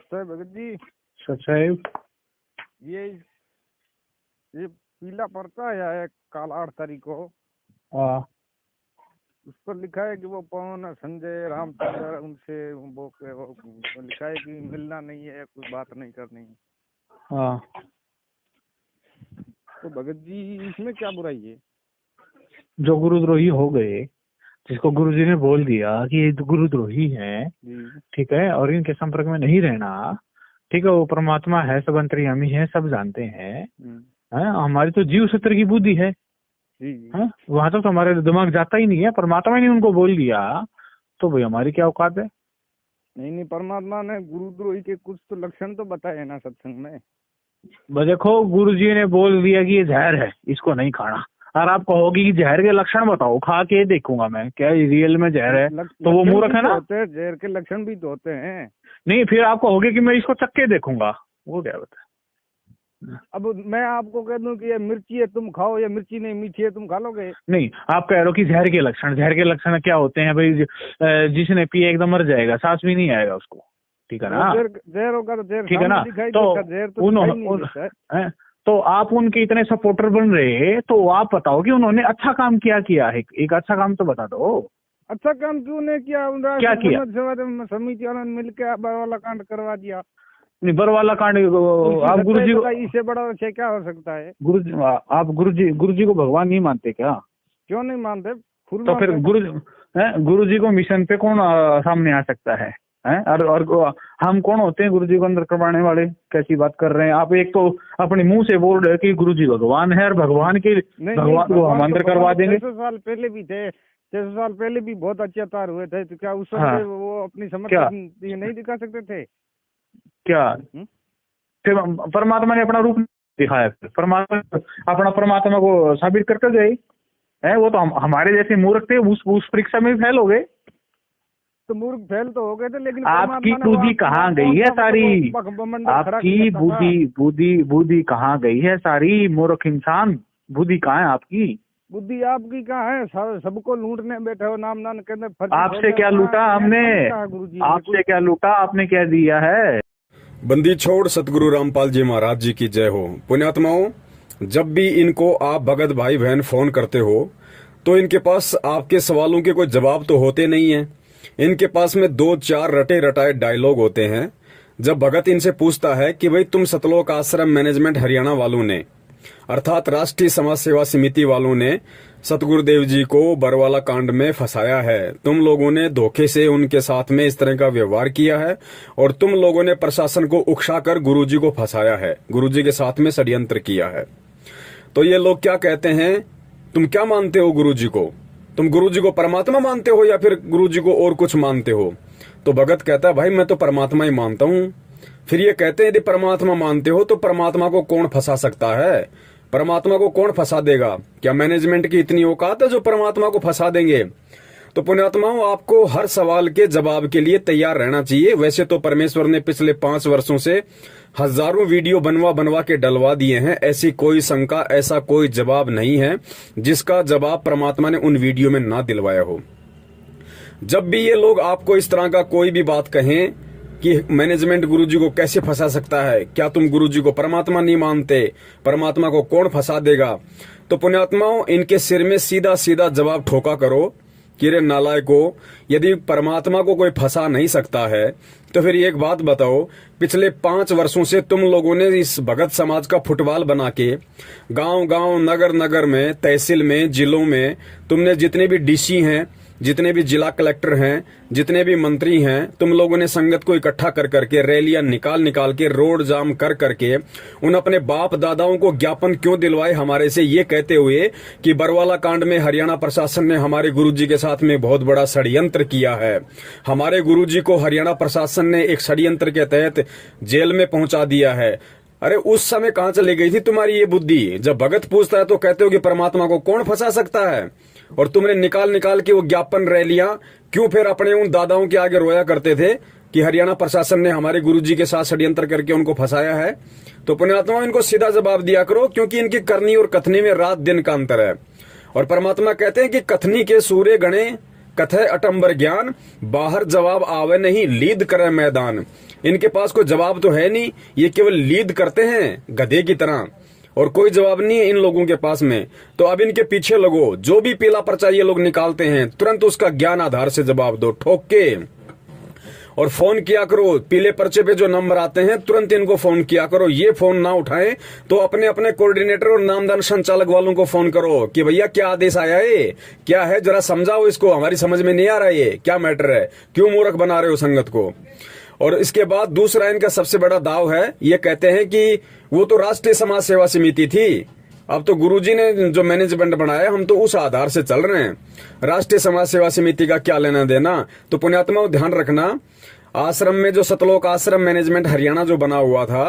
नमस्ते भगत जी। साहब ये पीला पर्चा है कल 8 तारीख को। हाँ उस पर लिखा है कि वो पवन संजय रामचंद्र उनसे वो लिखा है कि मिलना नहीं है, कोई बात नहीं करनी है। हाँ। तो भगत जी इसमें क्या बुराई है? जो गुरुद्रोही हो गए, जिसको गुरुजी ने बोल दिया कि ये गुरुद्रोही है, ठीक है, और इनके संपर्क में नहीं रहना, ठीक है, वो परमात्मा है, सब अंतर्यामी है, सब जानते हैं। हमारी तो जीव सूत्र की बुद्धि है, वहां तक तो हमारे दिमाग जाता ही नहीं है। परमात्मा ने उनको बोल दिया तो भाई हमारी क्या औकात है? नहीं, परमात्मा ने गुरुद्रोही के कुछ तो लक्षण तो बताए ना सत्संग में। देखो, गुरुजी ने बोल दिया कि ये जहर है, इसको नहीं खाना, और आप कहोगे कि जहर के लक्षण बताओ, खा के देखूंगा मैं क्या रियल में जहर है, तो वो मूर्ख है ना। जहर के लक्षण भी तो होते हैं। नहीं, फिर आप कहोगे कि मैं इसको चख के देखूंगा, वो क्या बता। अब मैं आपको कह दूं कि ये मिर्ची है तुम खाओ, या मिर्ची नहीं मीठी है तुम खा लोगे? नहीं, आप कह रहे हो कि जहर के लक्षण क्या होते हैं भाई? जिसने पिए एकदम मर जाएगा, सांस भी नहीं आएगा उसको, ठीक है ना? जहर होगा तो जहर, ठीक है ना? तो आप उनके इतने सपोर्टर बन रहे, तो आप बताओ कि उन्होंने अच्छा काम किया है? एक अच्छा काम तो बता दो। अच्छा काम क्यों नहीं किया? क्या किया? समिति वालों ने मिलकर बरवाला कांड करवा दिया। नहीं, बरवाला कांड आप गुरुजी को, इससे बड़ा विषय क्या हो सकता है? आप गुरुजी को भगवान नहीं मानते क्या? क्यों नहीं मानते? तो फिर गुरुजी को मिशन पे कौन सामने आ सकता है? और हम कौन होते हैं गुरुजी को अंदर करवाने वाले? कैसी बात कर रहे हैं आप? एक तो अपने मुंह से बोल रहे हैं कि गुरुजी भगवान है, और भगवान को हम अंदर करवा देंगे। 600 साल पहले भी थे, 600 साल पहले भी बहुत अत्याचार हुए थे, तो क्या उस समय वो अपनी समझ नहीं दिखा सकते थे क्या? फिर परमात्मा ने अपना रूप दिखाया, परमात्मा को साबित करते गए है। वो तो हमारे जैसे मूर्ख थे, उस परीक्षा में फेल हो गए। तो मूर्ख फेल तो हो गए थे, लेकिन आपकी बुद्धि कहाँ गई है सारी? आपकी बुद्धि कहाँ गई है सारी? मूर्ख इंसान, बुद्धि कहाँ है आपकी? बुद्धि आपकी कहाँ है? सबको लूटने बैठे हो, नाम नाम के अंदर। आपसे क्या लूटा हमने? आपसे क्या लूटा? आपने क्या दिया है? बंदी छोड़ सतगुरु रामपाल जी महाराज जी की जय हो। पुण्यात्माओं, जब भी इनको आप भगत भाई बहन फोन करते हो तो इनके पास आपके सवालों के कोई जवाब तो होते नहीं है। इनके पास में 2-4 रटे रटाए डायलॉग होते हैं। जब भगत इनसे पूछता है कि भाई तुम सतलोक आश्रम मैनेजमेंट हरियाणा वालों ने, अर्थात राष्ट्रीय समाज सेवा समिति वालों ने सतगुरुदेव जी को बरवाला कांड में फंसाया है, तुम लोगों ने धोखे से उनके साथ में इस तरह का व्यवहार किया है, और तुम लोगों ने प्रशासन को उकसाकर गुरुजी को फंसाया है, गुरुजी के साथ में षड्यंत्र किया है। तो ये लोग क्या कहते हैं, तुम क्या मानते हो गुरुजी को? तुम गुरुजी को परमात्मा मानते हो या फिर गुरुजी को और कुछ मानते हो? तो भगत कहता है भाई मैं तो परमात्मा ही मानता हूँ। फिर ये कहते हैं यदि परमात्मा मानते हो तो परमात्मा को कौन फंसा सकता है? परमात्मा को कौन फंसा देगा? क्या मैनेजमेंट की इतनी औकात है जो परमात्मा को फंसा देंगे? तो पुण्यात्माओं, आपको हर सवाल के जवाब के लिए तैयार रहना चाहिए। वैसे तो परमेश्वर ने पिछले 5 वर्षों से हजारों वीडियो बनवा के डलवा दिए हैं। ऐसी कोई शंका, ऐसा कोई जवाब नहीं है जिसका जवाब परमात्मा ने उन वीडियो में ना दिलवाया हो। जब भी ये लोग आपको इस तरह का कोई भी बात कहें कि मैनेजमेंट गुरुजी को कैसे फंसा सकता है, क्या तुम गुरुजी को परमात्मा नहीं मानते, परमात्मा को कौन फंसा देगा, तो पुण्यात्माओं, इनके सिर में सीधा सीधा जवाब ठोका करो कि रे नालायकों, यदि परमात्मा को कोई फंसा नहीं सकता है तो फिर एक बात बताओ, पिछले 5 वर्षों से तुम लोगों ने इस भगत समाज का फुटबॉल बना के गांव-गांव, नगर-नगर में, तहसील में, जिलों में तुमने जितने भी डीसी हैं, जितने भी जिला कलेक्टर हैं, जितने भी मंत्री हैं, तुम लोगों ने संगत को इकट्ठा कर करके रैलियां निकाल के, रोड जाम कर करके उन अपने बाप दादाओं को ज्ञापन क्यों दिलवाए हमारे से, ये कहते हुए कि बरवाला कांड में हरियाणा प्रशासन ने हमारे गुरुजी के साथ में बहुत बड़ा षड्यंत्र किया है। हमारे गुरुजी को हरियाणा प्रशासन ने एक षड्यंत्र के तहत जेल में पहुंचा दिया है। अरे उस समय कहां चली गई थी तुम्हारी ये बुद्धि? जब भगत पूछता है तो कहते हो कि परमात्मा को कौन फंसा सकता है, और तुमने निकाल के वो ज्ञापन रैलियां क्यों फिर अपने उन दादाओं के आगे रोया करते थे कि हरियाणा प्रशासन ने हमारे गुरुजी के साथ षड्यंत्र करके उनको फंसाया है? तो पुण्यात्मा, इनको सीधा जवाब दिया करो, क्योंकि इनकी करनी और कथनी में रात दिन का अंतर है। और परमात्मा कहते हैं कि कथनी के सूर्य गणे कथे अटंबर ज्ञान, बाहर जवाब आवे नहीं, लीद करे मैदान। इनके पास कोई जवाब तो है नहीं, ये केवल लीद करते हैं गधे की तरह, और कोई जवाब नहीं है इन लोगों के पास में। तो अब इनके पीछे लगो, जो भी पीला पर्चा ये लोग निकालते हैं तुरंत उसका ज्ञान आधार से जवाब दो ठोक के, और फोन किया करो। पीले पर्चे पे जो नंबर आते हैं तुरंत इनको फोन किया करो। ये फोन ना उठाएं तो अपने अपने कोऑर्डिनेटर और नामदान संचालक वालों को फोन करो कि भैया क्या आदेश आया है, क्या है, जरा समझाओ इसको, हमारी समझ में नहीं आ रहा है, क्या मैटर है, क्यों मूर्ख बना रहे हो संगत को। और इसके बाद दूसरा इनका सबसे बड़ा दाव है, ये कहते हैं कि वो तो राष्ट्रीय समाज सेवा समिति थी, अब तो गुरुजी ने जो मैनेजमेंट बनाया हम तो उस आधार से चल रहे हैं, राष्ट्रीय समाज सेवा समिति का क्या लेना देना। तो पुण्यात्माओं ध्यान रखना, आश्रम में जो सतलोक आश्रम मैनेजमेंट हरियाणा जो बना हुआ था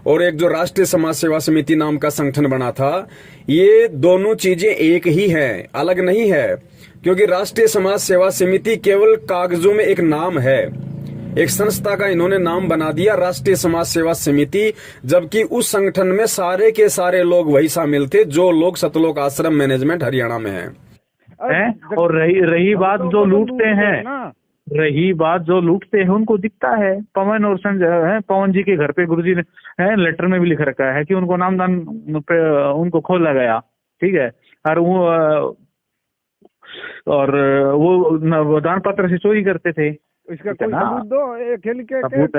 और एक जो राष्ट्रीय समाज सेवा समिति नाम का संगठन बना था, ये दोनों चीजें एक ही हैं, अलग नहीं है। क्योंकि राष्ट्रीय समाज सेवा समिति केवल कागजों में एक नाम है, एक संस्था का इन्होंने नाम बना दिया राष्ट्रीय समाज सेवा समिति, जबकि उस संगठन में सारे के सारे लोग वही शामिल थे जो लोग सतलोक आश्रम मैनेजमेंट हरियाणा में हैं। और रही बात जो लूटते हैं, रही बात जो लूटते हैं उनको दिखता है। पवन और संजय है, पवन जी के घर पे गुरुजी ने लेटर में भी लिख रखा है कि उनको नामदान पे उनको खोला गया, ठीक है, और वो दान पत्र से चोरी करते थे। इसका कोई सबूत दो, सबूत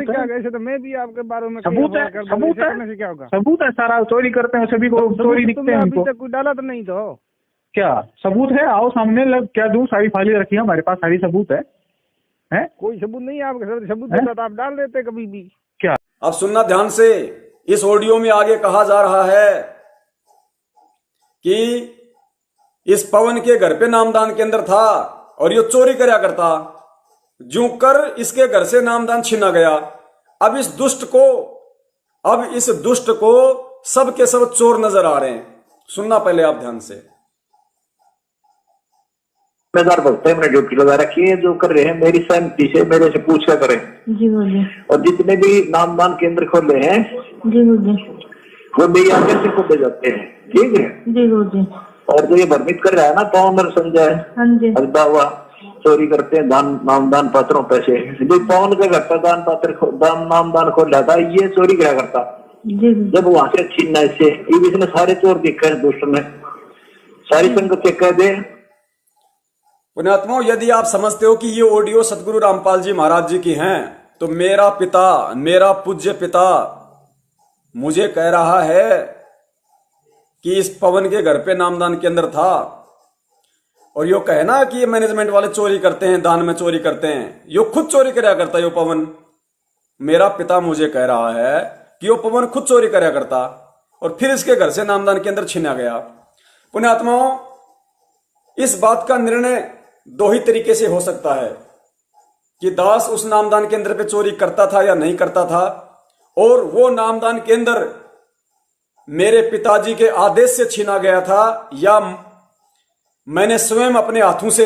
है, ऐसे तो मैं भी आपके बारे में सबूत है, क्या होगा, सबूत है, सारा चोरी करते हैं, सभी को चोरी दिखते हैं उनको। कोई डाला तो नहीं तो क्या सबूत है, आओ सामने क्या दूं, सारी फाइलें रखी है हमारे पास, सारी सबूत है? कोई सबूत नहीं है आपके, सबूत देता तो आप डाल देते कभी भी। क्या अब सुनना ध्यान से, इस ऑडियो में आगे कहा जा रहा है कि इस पवन के घर पे नामदान केंद्र था और ये चोरी करया करता, जू कर इसके घर से नामदान छीना गया। अब इस दुष्ट को सब के सब चोर नजर आ रहे हैं। सुनना पहले आप ध्यान से। जिम्मेदार भक्त है, मैंने ड्यूटी लगा रखी है, जो कर रहे हैं मेरी सहमति से मेरे से पूछ कर करें। जी बोलिए। और जितने भी नामदान केंद्र खोले हैं जी बोलिए, वो मेरी आगे से खोले जाते हैं, ठीक है जी बोलिए। और जो ये भ्रमित कर रहा है ना पवन और संजय, हजदा हुआ चोरी करते हैं नामदान पत्रों पैसे, जो पवन का घर पर दान पत्र नामदान खोल रहा था, ये चोरी करा करता जब वहां से छीनना इससे, इसने सारे चोर दिखे हैं, दुष्ट ने सारी संगत से कह दे। पुण्यात्माओं, यदि आप समझते हो कि ये ऑडियो सतगुरु रामपाल जी महाराज जी की हैं, तो मेरा पिता, मेरा पूज्य पिता मुझे कह रहा है कि इस पवन के घर पे नामदान केंद्र था, और यो कहना कि ये मैनेजमेंट वाले चोरी करते हैं, दान में चोरी करते हैं, यो खुद चोरी करया करता यो पवन। मेरा पिता मुझे कह रहा है कि यो पवन खुद चोरी करया करता और फिर इसके घर से नामदान केंद्र छीना गया। पुण्यात्माओं, इस बात का निर्णय दो ही तरीके से हो सकता है कि दास उस नामदान केंद्र पे चोरी करता था या नहीं करता था, और वो नामदान केंद्र मेरे पिताजी के आदेश से छीना गया था, या मैंने स्वयं अपने हाथों से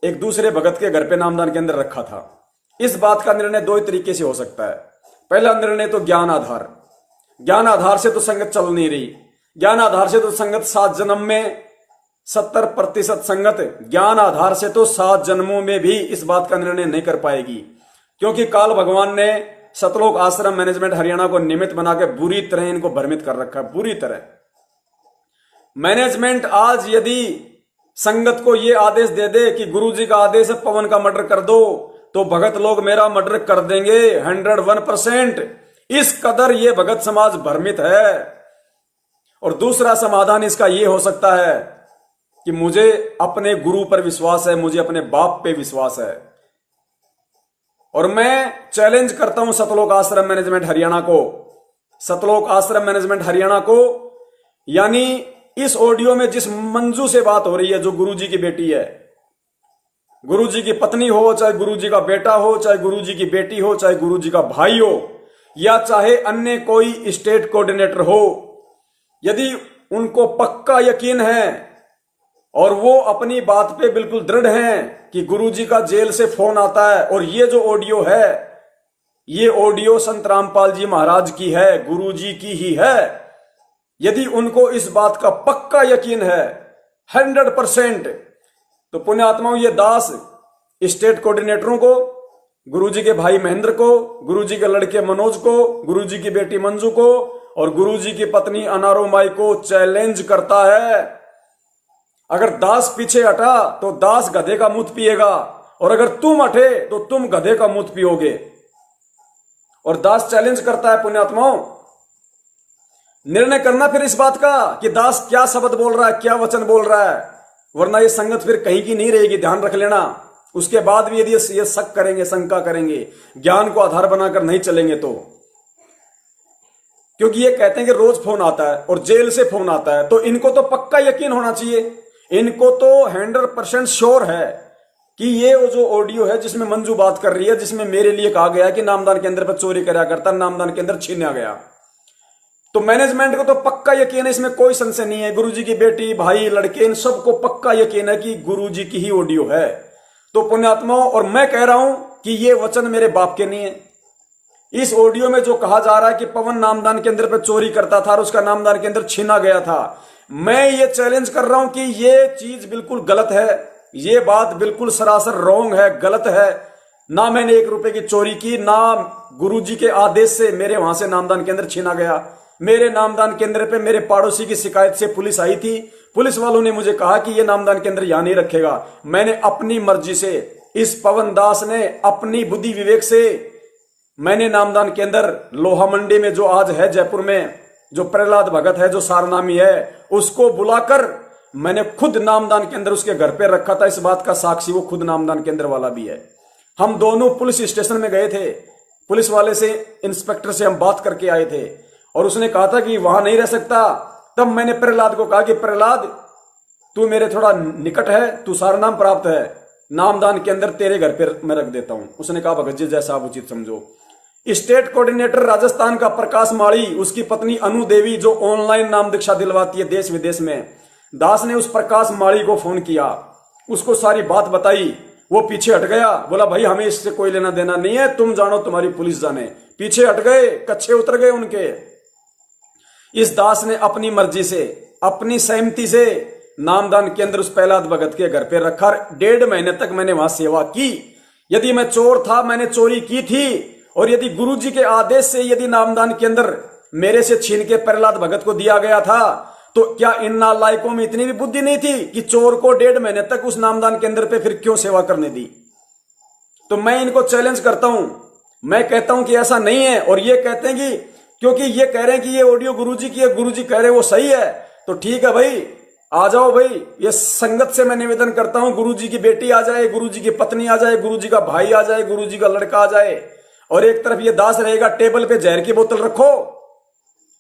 एक दूसरे भगत के घर पे नामदान केंद्र रखा था। इस बात का निर्णय दो ही तरीके से हो सकता है। पहला निर्णय तो ज्ञान आधार, ज्ञान आधार से तो संगत चल नहीं रही, ज्ञान आधार से तो संगत 7 जन्म में 70% संगत ज्ञान आधार से तो 7 जन्मों में भी इस बात का निर्णय नहीं कर पाएगी, क्योंकि काल भगवान ने सतलोक आश्रम मैनेजमेंट हरियाणा को निमित्त बना के बुरी तरह इनको भ्रमित कर रखा है, बुरी तरह। मैनेजमेंट आज यदि संगत को यह आदेश दे दे कि गुरुजी का आदेश है पवन का मर्डर कर दो, तो भगत लोग मेरा मर्डर कर देंगे 101%। इस कदर ये भगत समाज भ्रमित है। और दूसरा समाधान इसका यह हो सकता है कि मुझे अपने गुरु पर विश्वास है, मुझे अपने बाप पे विश्वास है, और मैं चैलेंज करता हूं सतलोक आश्रम मैनेजमेंट हरियाणा को, सतलोक आश्रम मैनेजमेंट हरियाणा को, यानी इस ऑडियो में जिस मंजू से बात हो रही है, जो गुरुजी की बेटी है, गुरुजी की पत्नी हो, चाहे गुरुजी का बेटा हो, चाहे गुरुजी की बेटी हो, चाहे गुरुजी का भाई हो, या चाहे अन्य कोई स्टेट कोऑर्डिनेटर हो, यदि उनको पक्का यकीन है और वो अपनी बात पे बिल्कुल दृढ़ हैं कि गुरुजी का जेल से फोन आता है और ये जो ऑडियो है, ये ऑडियो संत रामपाल जी महाराज की है, गुरुजी की ही है, यदि उनको इस बात का पक्का यकीन है 100%, तो पुण्यात्माओं, ये दास स्टेट कोऑर्डिनेटरों को, गुरुजी के भाई महेंद्र को, गुरुजी के लड़के मनोज को, गुरुजी की बेटी मंजू को और गुरुजी की पत्नी अनारो माई को चैलेंज करता है। अगर दास पीछे हटा तो दास गधे का मूत पिएगा, और अगर तुम हटे तो तुम गधे का मूत पियोगे। और दास चैलेंज करता है पुण्यात्माओं, निर्णय करना फिर इस बात का कि दास क्या शब्द बोल रहा है, क्या वचन बोल रहा है, वरना ये संगत फिर कहीं की नहीं रहेगी, ध्यान रख लेना। उसके बाद भी यदि ये शक करेंगे, शंका करेंगे, ज्ञान को आधार बनाकर नहीं चलेंगे तो, क्योंकि ये कहते हैं कि रोज फोन आता है और जेल से फोन आता है, तो इनको तो पक्का यकीन होना चाहिए, इनको तो 100% श्योर है कि ये वो जो ऑडियो है जिसमें मंजू बात कर रही है, जिसमें मेरे लिए कहा गया कि नामदान केंद्र पर चोरी करा करता, नामदान केंद्र छीना गया, तो मैनेजमेंट को तो पक्का यकीन है, इसमें कोई संशय नहीं है। गुरुजी की बेटी, भाई, लड़के, इन सबको पक्का यकीन है कि गुरुजी की ही ऑडियो है। तो पुण्यात्माओं, और मैं कह रहा हूं कि ये वचन मेरे बाप के नहीं है। इस ऑडियो में जो कहा जा रहा है कि पवन नामदान केंद्र पर चोरी करता था और उसका नामदान केंद्र छीना गया था, मैं ये चैलेंज कर रहा हूं कि ये चीज बिल्कुल गलत है, ये बात बिल्कुल सरासर रॉन्ग है, गलत है। ना मैंने 1 रुपए की चोरी की, ना गुरुजी के आदेश से मेरे वहां से नामदान केंद्र छीना गया। मेरे नामदान केंद्र पे मेरे पड़ोसी की शिकायत से पुलिस आई थी, पुलिस वालों ने मुझे कहा कि ये नामदान केंद्र यहां नहीं रखेगा। मैंने अपनी मर्जी से, इस पवन दास ने अपनी बुद्धि विवेक से, मैंने नामदान केंद्र लोहा मंडी में जो आज है जयपुर में, जो प्रहलाद भगत है, जो सारनामी है, उसको बुलाकर मैंने खुद नामदान केंद्र उसके घर पे रखा था। इस बात का साक्षी वो खुद नामदान केंद्र वाला भी है। हम दोनों पुलिस स्टेशन में गए थे, पुलिस वाले से, इंस्पेक्टर से हम बात करके आए थे, और उसने कहा था कि वहां नहीं रह सकता। तब मैंने प्रहलाद को कहा कि प्रहलाद, तू मेरे थोड़ा निकट है, तू सारनाम प्राप्त है, नामदान के अंदर तेरे घर पर मैं रख देता हूं। उसने कहा भगत जी जैसा आप उचित समझो। स्टेट कोऑर्डिनेटर राजस्थान का प्रकाश माड़ी, उसकी पत्नी अनु देवी जो ऑनलाइन नाम दीक्षा दिलवाती है देश विदेश में, दास ने उस प्रकाश माड़ी को फोन किया, उसको सारी बात बताई। वो पीछे हट गया, बोला भाई हमें इससे कोई लेना देना नहीं है, तुम जानो तुम्हारी पुलिस जाने। पीछे हट गए, कच्छे उतर गए उनके। इस दास ने अपनी मर्जी से, अपनी सहमति से नामदान केंद्र उस प्रहलाद भगत के घर पे रखा। 1.5 महीने तक मैंने वहां सेवा की। यदि मैं चोर था, मैंने चोरी की थी, और यदि गुरुजी के आदेश से यदि नामदान केंद्र मेरे से छीन के प्रहलाद भगत को दिया गया था, तो क्या इन नालायकों में इतनी भी बुद्धि नहीं थी कि चोर को 1.5 महीने तक उस नामदान केंद्र पे फिर क्यों सेवा करने दी? तो मैं इनको चैलेंज करता हूं, मैं कहता हूं कि ऐसा नहीं है। और ये कहते हैं कि क्योंकि ये कह रहे हैं कि ये ऑडियो गुरुजी की है, गुरुजी कह रहे हैं वो सही है, तो ठीक है भाई, आ जाओ भाई। ये संगत से मैं निवेदन करता हूं, गुरुजी की बेटी आ जाए, गुरुजी की पत्नी आ जाए, गुरुजी का भाई आ जाए, गुरुजी का लड़का आ जाए, और एक तरफ ये दास रहेगा, टेबल पे जहर की बोतल रखो।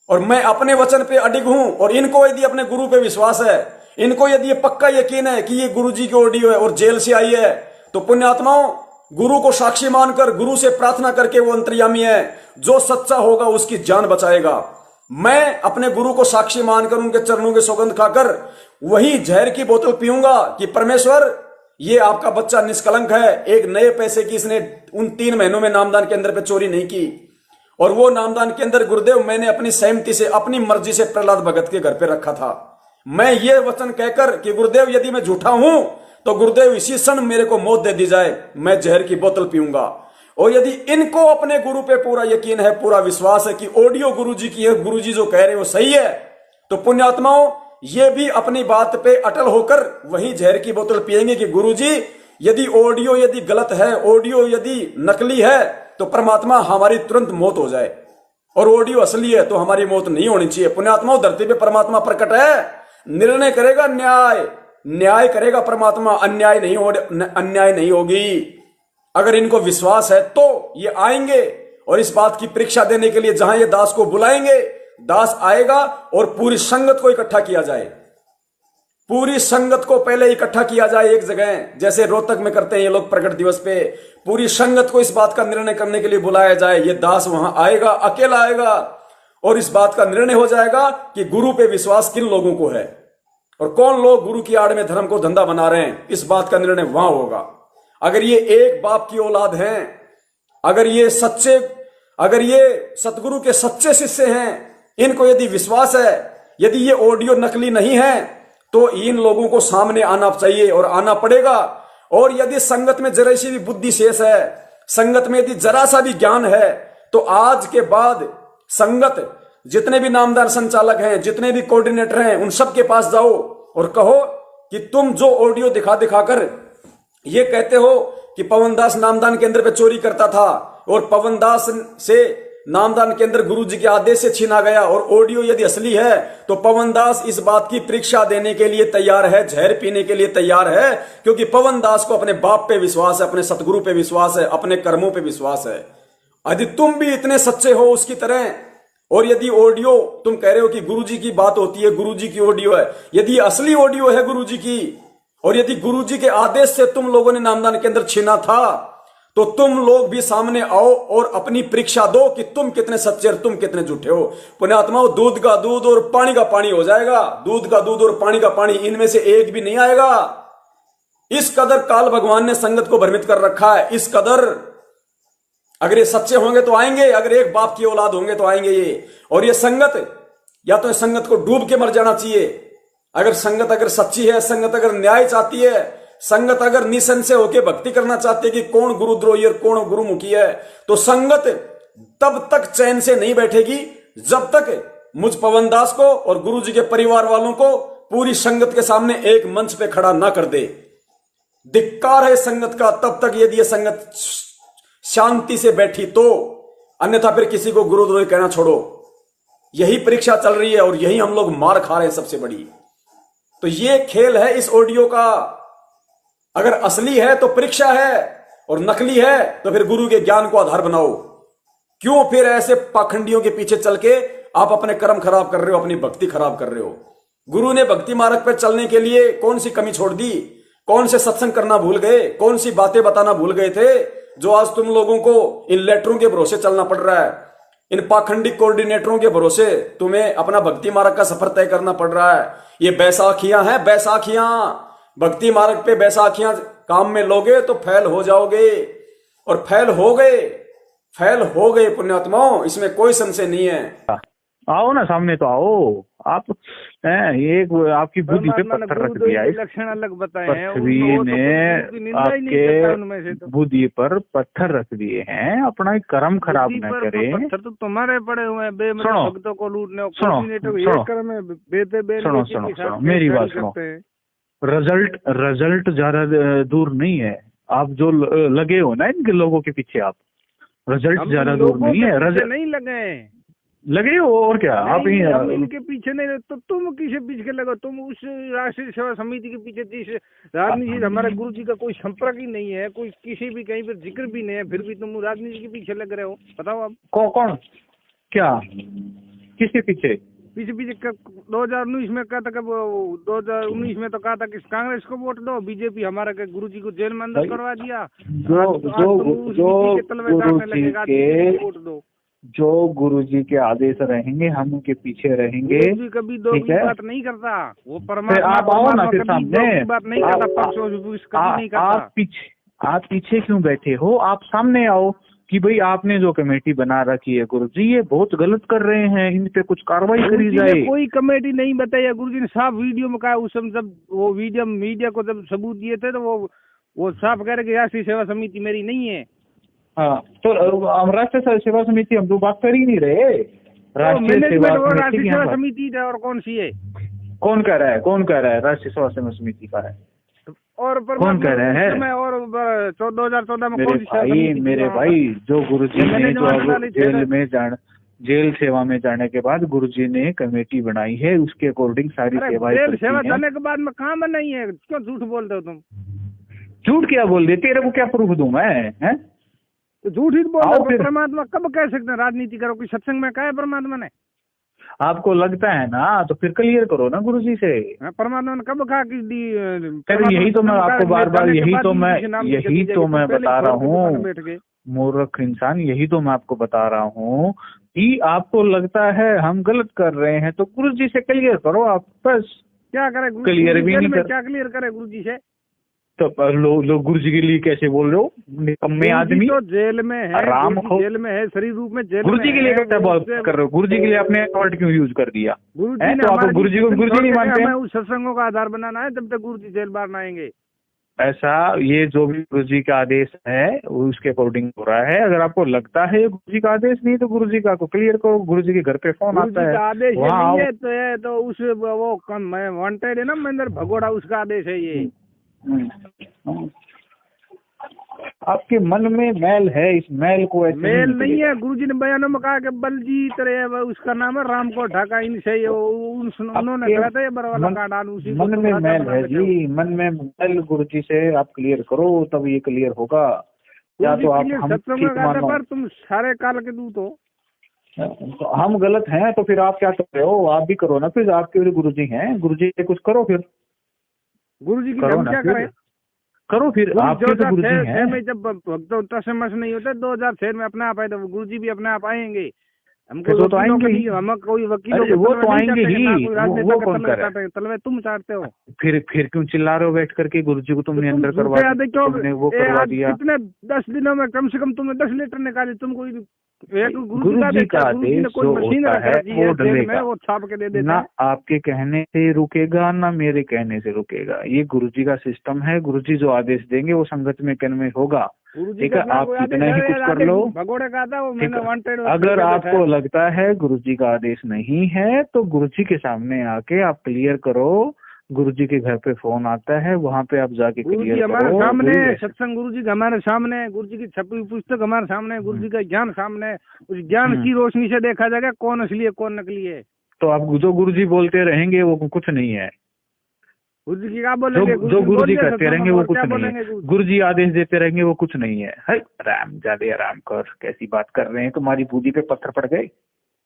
और मैं अपने वचन पे अडिग हूं, और इनको यदि अपने गुरु पे विश्वास है, इनको यदि ये पक्का यकीन है कि ये गुरुजी की ऑडियो है और जेल से आई है, तो पुण्यात्माओं, गुरु को साक्षी मानकर, गुरु से प्रार्थना करके, वो अंतर्यामी है, जो सच्चा होगा उसकी जान बचाएगा। मैं अपने गुरु को साक्षी मानकर, उनके चरणों की सौगंध खाकर वही जहर की बोतल पीऊंगा कि परमेश्वर, ये आपका बच्चा निष्कलंक है, एक नए पैसे की इसने उन 3 महीनों में नामदान केंद्र पे चोरी नहीं की। और वो नामदान केंद्र गुरुदेव मैंने अपनी सहमति से, अपनी मर्जी से प्रहलाद भगत के घर पे रखा था। मैं ये वचन कहकर कि गुरुदेव यदि मैं झूठा हूं तो गुरुदेव इसी क्षण मेरे को मौत दे दी जाए, मैं जहर की बोतल पीऊंगा। और यदि इनको अपने गुरु पे पूरा यकीन है, पूरा विश्वास है कि ऑडियो गुरुजी की है, गुरुजी जो कह रहे वो सही है, तो पुण्यात्माओं, ये भी अपनी बात पे अटल होकर वही जहर की बोतल पिएंगे कि गुरुजी यदि ऑडियो यदि गलत है, ऑडियो यदि नकली है, तो परमात्मा हमारी तुरंत मौत हो जाए, और ऑडियो असली है तो हमारी मौत नहीं होनी चाहिए। पुण्यात्माओं, धरती पे परमात्मा प्रकट है, निर्णय करेगा, न्याय करेगा परमात्मा, अन्याय नहीं होगी। अगर इनको विश्वास है तो ये आएंगे और इस बात की परीक्षा देने के लिए जहां ये दास को बुलाएंगे, दास आएगा और पूरी संगत को इकट्ठा किया जाए। पूरी संगत को पहले इकट्ठा किया जाए एक जगह, जैसे रोहतक में करते हैं ये लोग प्रकट दिवस पे। पूरी संगत को इस बात का निर्णय करने के लिए बुलाया जाए। ये दास वहां आएगा, अकेला आएगा, और इस बात का निर्णय हो जाएगा कि गुरु पे विश्वास किन लोगों को है और कौन लोग गुरु की आड़ में धर्म को धंधा बना रहे हैं। इस बात का निर्णय वहां होगा। अगर ये एक बाप की औलाद हैं, अगर ये सतगुरु के सच्चे शिष्य हैं, इनको यदि विश्वास है, यदि ये ऑडियो नकली नहीं है, तो इन लोगों को सामने आना चाहिए और आना पड़ेगा। और यदि संगत में जरा सी भी बुद्धि शेष है, संगत में यदि जरा सा भी ज्ञान है, तो आज के बाद संगत जितने भी नामदार संचालक हैं, जितने भी कोऑर्डिनेटर हैं, उन सब के पास जाओ और कहो कि तुम जो ऑडियो दिखा दिखाकर ये कहते हो कि पवनदास नामदान केंद्र पे चोरी करता था और पवनदास से नामदान केंद्र गुरुजी के आदेश से छीना गया और ऑडियो यदि असली है, तो पवनदास इस बात की परीक्षा देने के लिए तैयार है, जहर पीने के लिए तैयार है, क्योंकि पवनदास को अपने बाप पे विश्वास है, अपने सतगुरु पे विश्वास है, अपने कर्मों पे विश्वास है। यदि तुम भी इतने सच्चे हो उसकी तरह, और यदि ऑडियो तुम कह रहे हो कि गुरुजी की बात होती है, गुरुजी की ऑडियो है, यदि असली ऑडियो है गुरुजी की, और यदि गुरुजी के आदेश से तुम लोगों ने नामदान केंद्र छीना था, तो तुम लोग भी सामने आओ और अपनी परीक्षा दो कि तुम कितने सच्चे और तुम कितने झूठे हो। पुण्यात्माओं, दूध का दूध और पानी का पानी हो जाएगा। दूध का दूध और पानी का पानी, इनमें से एक भी नहीं आएगा। इस कदर काल भगवान ने संगत को भ्रमित कर रखा है, इस कदर। अगर ये सच्चे होंगे तो आएंगे, अगर एक बाप की औलाद होंगे तो आएंगे ये। और ये संगत, या तो संगत को डूब के मर जाना चाहिए। अगर संगत अगर सच्ची है, संगत अगर न्याय चाहती है, संगत अगर निसंशय होकर भक्ति करना चाहती है कि कौन गुरुद्रोही और कौन गुरुमुखी है, तो संगत तब तक चैन से नहीं बैठेगी जब तक मुझ पवनदास को और गुरुजी के परिवार वालों को पूरी संगत के सामने एक मंच पे खड़ा ना कर दे। धिक्कार है संगत का तब तक यदि ये संगत शांति से बैठी तो, अन्यथा फिर किसी को गुरुद्रोही कहना छोड़ो। यही परीक्षा चल रही है और यही हम लोग मार खा रहे हैं सबसे बड़ी। तो ये खेल है इस ऑडियो का। अगर असली है तो परीक्षा है, और नकली है तो फिर गुरु के ज्ञान को आधार बनाओ। क्यों फिर ऐसे पाखंडियों के पीछे चल के आप अपने कर्म खराब कर रहे हो, अपनी भक्ति खराब कर रहे हो। गुरु ने भक्ति मार्ग पर चलने के लिए कौन सी कमी छोड़ दी? कौन से सत्संग करना भूल गए? कौन सी बातें बताना भूल गए थे, जो आज तुम लोगों को इन लेटरों के भरोसे चलना पड़ रहा है, इन पाखंडी कोऑर्डिनेटरों के भरोसे तुम्हें अपना भक्ति मार्ग का सफर तय करना पड़ रहा है। ये बैसाखियां हैं, बैसाखियां। भक्ति मार्ग पे बैसाखियां काम में लोगे तो फैल हो जाओगे, और फैल हो गए पुण्यात्माओं, इसमें कोई संशय नहीं है। आओ ना सामने तो आओ आप। ये आपकी बुद्धि पे पत्थर रख दिया है, लक्षण अलग बताए हैं, पृथ्वी ने आपके बुद्धि पर पत्थर रख दिए हैं। अपना कर्म खराब न करें। पत्थर तो तुम्हारे पड़े हुए हैं, भक्तों को लूटने। सुनो मेरी बात सुनो। रिजल्ट ज्यादा दूर नहीं है। आप जो लगे हो ना इनके लोगों के पीछे, आप रिजल्ट ज्यादा दूर नहीं है। रिजल्ट नहीं लगे हो और क्या? आप ही इनके पीछे नहीं, तो तुम किसे पीछे लगो? तुम उस राष्ट्रीय सेवा समिति के पीछे, जिस राजनीति हमारे गुरु जी का कोई संपर्क ही नहीं है, कोई किसी भी कहीं पर जिक्र भी नहीं है, फिर भी तुम राजनीति के पीछे लग रहे हो। बताओ आप कौन क्या किसके पीछे? पीछे 2019 में कहा था, 2019 में तो कहा था कि कांग्रेस को वोट दो, बीजेपी हमारा के गुरु जी को जेल में अंदर करवा दिया। जो गुरुजी के आदेश रहेंगे हम उनके पीछे रहेंगे। गुरुजी कभी दो की बात नहीं करता, वो परमात्मा। आप आओ ना फिर सामने, बात नहीं करता। आप पीछे क्यों बैठे हो? आप सामने आओ कि भाई आपने जो कमेटी बना रखी है गुरुजी, ये बहुत गलत कर रहे हैं, इन पे कुछ कार्रवाई करी जाए। कोई कमेटी नहीं बताई, गुरुजी ने साफ वीडियो में कहा। उस समय जब वो वीडियो मीडिया को जब सबूत दिए थे, तो वो साफ कह रहे कि राष्ट्रीय सेवा समिति मेरी नहीं है। हाँ, तो राष्ट्रीय सेवा समिति हम तो बात कर ही नहीं रहे। राष्ट्रीय सेवा समिति और कौन सी है? कौन कह रहा है राष्ट्रीय सेवा समिति का है? और कौन कह रहे हैं? और 2014 में मेरे भाई जो गुरुजी ने जो जेल सेवा में जाने के बाद गुरुजी ने कमेटी बनाई है, उसके अकॉर्डिंग सारी सेवाएं। जेल सेवा जाने के बाद में कहाँ बनाई है? क्यों झूठ बोलते हो तुम? झूठ क्या बोल रहे? तेरे को क्या प्रूफ दूं मैं? है तो झूठ ही बोल रहे हो। परमात्मा कब कह सकते हैं राजनीति करो? कि सत्संग में कहा है परमात्मा ने? आपको लगता है ना, तो फिर क्लियर करो ना गुरुजी से। परमात्मा ने कब कहा कि यही तो मैं आपको बार यही तो मैं बता रहा हूँ मूर्ख इंसान। यही तो मैं आपको बता रहा हूँ कि आपको लगता है हम गलत कर रहे हैं, तो गुरुजी से क्लियर करो आप। बस क्या करे? क्लियर भी नहीं, क्या क्लियर करे गुरुजी से? तो लोग गुरु जी के लिए कैसे बोल रहे हो? निकम्मे आदमी तो जेल में है, राम को जेल में है, शरीर रूप में जेल गुरु जी के लिए कैसे बात कर रहे हो? गुरु जी के लिए आपने वर्ड क्यों यूज कर दिया? गुरु जी ने तो आप गुरु जी को गुरु जी नहीं मानते? हमें उस सत्संगों का आधार बनाना है जब तक गुरु जी जेल बाहर ना आएंगे। ऐसा ये जो भी गुरु जी का आदेश है वो उसके अकॉर्डिंग हो रहा है। अगर आपको लगता है गुरु जी का आदेश नहीं तो गुरु जी का को क्लियर करो। गुरु जी के घर पे फोन आता है, आदेश वहाँ नहीं है तो उस वो वांटेड है ना महेंद्र भगोड़ा, उसका आदेश है ये। आपके मन में मैल है, इस मैल को ऐसे मेल नहीं है। गुरुजी ने बयानों में कहा कि बलजीत रे उसका नाम है राम को ढाका इनसे उन्होंने कहा था ये बरवाला कांडान उसी मन में मैल है जी, मन में मैल गुरु जी से आप क्लियर करो तब ये क्लियर होगा। या तो आप हम ठीक मानो पर तुम सारे काल के दूत हो, तो हम गलत हैं तो फिर आप क्या कर रहे हो? आप भी करो ना, फिर आपके गुरु जी हैं, गुरु जी कुछ करो, फिर गुरु जी की करो हम ना, क्या फिर करें? करो फिर। आपके तो गुरु जी हैं। में जब भक्तों तसमस नहीं होते 2006 में अपने आप आए तो गुरु जी भी अपने आप आएंगे। हमको तो आएंगे ही, हम कोई वकीलों के वो तो आएंगे ही, वो कौन कर रहा है? तलवे तुम चाहते हो। फिर क्यों चिल्ला रहे हो बैठ करके? गुरु जी को तुमने अंदर करवा दिया, तुमने वो करवा दिया। कितने 10 दिनों में कम से कम तुमने 10 लीटर निकाले। तुम कोई गुरु जी का आदेश जो होता है वो डलेगा, वो छाप के दे देता ना आपके कहने से रुकेगा ना मेरे कहने से रुकेगा। ये गुरु जी का सिस्टम है। गुरु जी जो आदेश देंगे वो संगत में कर्म में होगा। ठीक है, आप कितना ही कुछ कर लो। भगोड़े का था वो मैंने वांटेड। अगर आपको लगता है गुरु जी का आदेश नहीं है तो गुरु जी के सामने आके आप क्लियर करो। गुरु जी के घर पे फोन आता है, वहाँ पे आप जाके क्लियर करो। हमारे सामने सत्संग गुरु जी का हमारे सामने, गुरु जी की छपी हुई पुस्तक हमारे सामने, गुरु जी का ज्ञान सामने। उस ज्ञान की रोशनी से देखा जाएगा कौन असली है कौन नकली है। तो आप जो गुरु जी बोलते रहेंगे वो कुछ नहीं है। गुरु जी क्या बोलेंगे? जो गुरु जी करते रहेंगे वो कुछ नहीं है। गुरु जी आदेश देते रहेंगे वो कुछ नहीं है। राम ज्यादा आराम कर, कैसी बात कर रहे हैं? तुम्हारी बुद्धि पे पत्थर पड़ गए?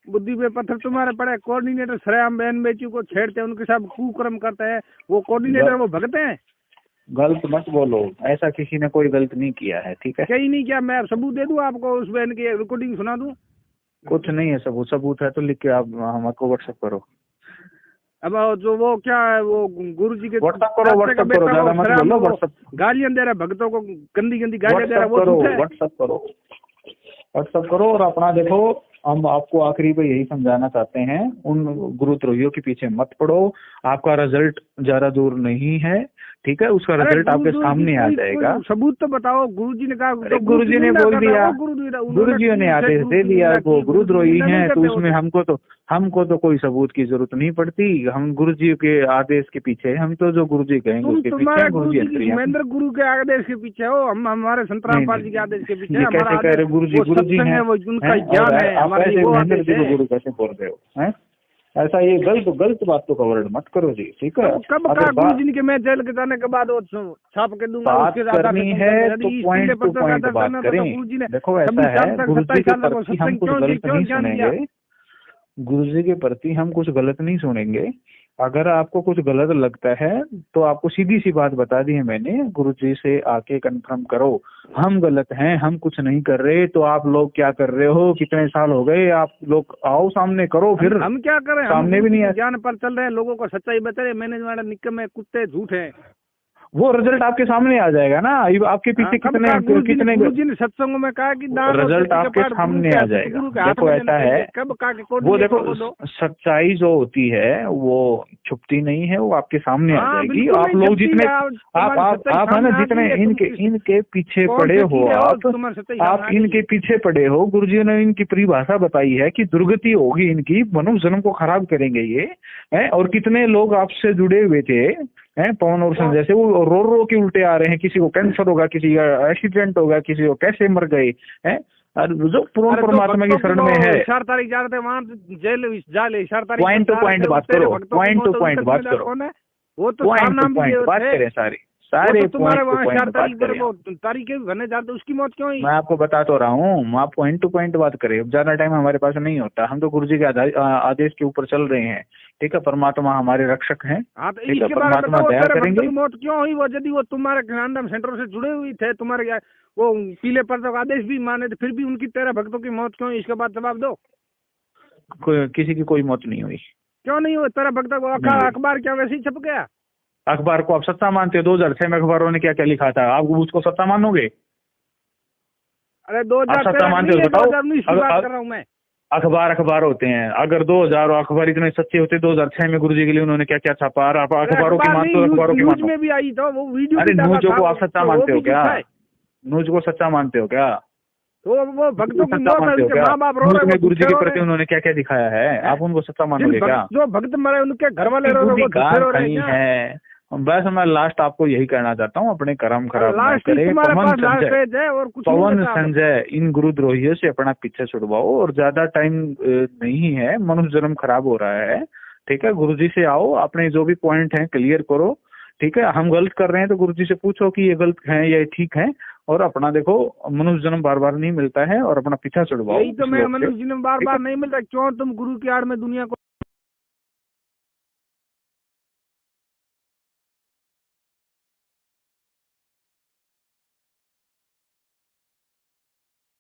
बुद्धि पे पत्थर तुम्हारे पड़े। कोऑर्डिनेटर श्रेयाम बहन बेटी को छेड़ते हैं, उनके साथ कुकर्म करते हैं। वो कोऑर्डिनेटर वो भगते हैं। गलत मत बोलो, ऐसा किसी ने कोई गलत नहीं किया है। ठीक है, कहीं नहीं किया। मैं सबूत दे दूं आपको, उस बहन की रिकॉर्डिंग सुना दूं? कुछ नहीं है सबूत है तो लिख के आप हमको व्हाट्सएप करो। अब जो वो क्या है वो गुरु जी के व्हाट्सएप करो ज्यादा मत बोलो। व्हाट्सएप गालियां दे रहा भक्तों को, गंदी गालियां दे रहा। वो व्हाट्सएप करो और अपना देखो। हम आपको आखिरी पे यही समझाना चाहते हैं, उन गुरुद्रोहियों के पीछे मत पड़ो। आपका रिजल्ट ज्यादा दूर नहीं है। ठीक है, उसका रिजल्ट आपके सामने आ जाएगा। सबूत तो बताओ। गुरु जी ने कहा, गुरु जी ने बोल दिया, गुरु जी ने आदेश दे दिया वो गुरुद्रोही हैं, तो उसमें हमको तो कोई सबूत की जरूरत नहीं पड़ती। हम गुरु जी के आदेश के पीछे, हम तो जो गुरु जी कहेंगे उसके पीछे। गुरु जी महेंद्र गुरु के आदेश के पीछे हो, हम हमारे संत रामपाल जी के आदेश के पीछे। कैसे कह रहे गुरु जी हैं, उनका ज्ञान है। महेंद्र जी को गुरु कैसे बोल रहे हो? ऐसा ये गलत बातों का वर्णन मत करो जी। ठीक है, कब कहा गुरु जी के मैं जेल के जाने के बाद वो छाप के दूंगा। बात करनी है तो पॉइंट टू पॉइंट बात करें। देखो ऐसा है, गुरु जी के प्रति हम कुछ गलत नहीं सुनेंगे। गुरु जी के प्रति हम कुछ गलत नहीं सुनेंगे। अगर आपको कुछ गलत लगता है तो आपको सीधी सी बात बता दी है मैंने, गुरु जी से आके कंफर्म करो हम गलत हैं, हम कुछ नहीं कर रहे। तो आप लोग क्या कर रहे हो? कितने साल हो गए? आप लोग आओ सामने करो। फिर हम क्या करें? सामने भी नहीं है। ज्ञान पर चल रहे हैं, लोगों को सच्चाई बता रहे। मैंने निकम्मे कुत्ते झूठ है। वो रिजल्ट आपके सामने आ जाएगा ना। आपके पीछे कितने गुरु जी ने सत्संगों में कहा कि रिजल्ट आपके सामने आ जाएगा। देखो ऐसा है, वो देखो सच्चाई जो होती है वो छुपती नहीं है, वो आपके सामने आ जाएगी। आप लोग जितने आप है ना, जितने इनके पीछे पड़े हो, आप इनके पीछे पड़े हो। गुरु जी ने इनकी परिभाषा बताई है कि दुर्गति होगी इनकी, मनुष्य जन्म को खराब करेंगे ये है। और कितने लोग आपसे जुड़े हुए थे पवन और संजय से, वो रो के उल्टे आ रहे हैं। किसी को कैंसर होगा, किसी का एक्सीडेंट होगा, किसी को कैसे मर गए हैं। जो पूर्ण परमात्मा की शरण में है। 4 तारीख जा रहे थे वहाँ जेल जाले। 4 तारीख पॉइंट टू पॉइंट बात करो, पॉइंट टू पॉइंट बात करो। वो तो पॉइंट टू पॉइंट बात करें सारे तुम्हारे वहाँ 4 तारीख पर वो तारीखें भरने जाते, उसकी मौत क्यों हुई? मैं आपको बता तो रहा हूँ। आप पॉइंट टू पॉइंट बात करें। अब ज्यादा टाइम हमारे पास नहीं होता। हम तो गुरु जी के आदेश के ऊपर चल रहे हैं। ठीक है, परमात्मा हमारे रक्षक हैं। ठीक है, परमात्मा दया करेंगे। मौत क्यों हुई? वो यदि वो तुम्हारे ज्ञानदान सेंटर से जुड़े हुए थे, तुम्हारे वो पीले पर्दों का आदेश भी माने थे, फिर भी उनकी 13 भक्तों की मौत क्यों हुई? इसके बाद जवाब दो। किसी की कोई मौत नहीं हुई। क्यों नहीं हुई? 13 भक्तों को अखबार क्या वैसे ही छप गया? अखबार को आप सच्चा मानते हो? 2006 में अखबारों ने क्या क्या लिखा था, आप उसको सच्चा मानोगे? अरे 2013 सच्चा मानते हो? बताओ। 2019 की बात कर रहा हूँ मैं। अखबार होते हैं, अगर 2000 अखबार इतने सच्चे होते 2006 में गुरुजी के लिए उन्होंने क्या क्या छापा? अखबारों की मानते हो? अखबारों की मानो। में भी आई था वो वीडियो। अरे न्यूज़ को आप सच्चा मानते हो क्या? न्यूज़ को सच्चा मानते हो क्या? तो वो भक्तों की सच्चा मानते हो क्या? माँ बाप रो रहे हैं, गुरुजी के प्रति उन्होंने क्या क्या दिखाया है, आप उनको सच्चा मानोगे क्या? जो भक्त मरे उनके घर वाले रो रहे हैं। बस मैं लास्ट आपको यही कहना चाहता हूँ, अपने कर्म खराब ना करें। पवन संजय इन गुरुद्रोहियों से अपना पीछे छुड़वाओ, और ज्यादा टाइम नहीं है, मनुष्य जन्म खराब हो रहा है। ठीक है, गुरुजी से आओ, अपने जो भी पॉइंट हैं क्लियर करो। ठीक है, हम गलत कर रहे हैं तो गुरुजी से पूछो कि ये गलत है या ठीक है, और अपना देखो मनुष्य जन्म बार बार नहीं मिलता है, और अपना पीछा छुड़वाओ। यही तो मैं, मनुष्य जन्म बार बार नहीं मिलता, क्यों तुम गुरु की आड़ में दुनिया को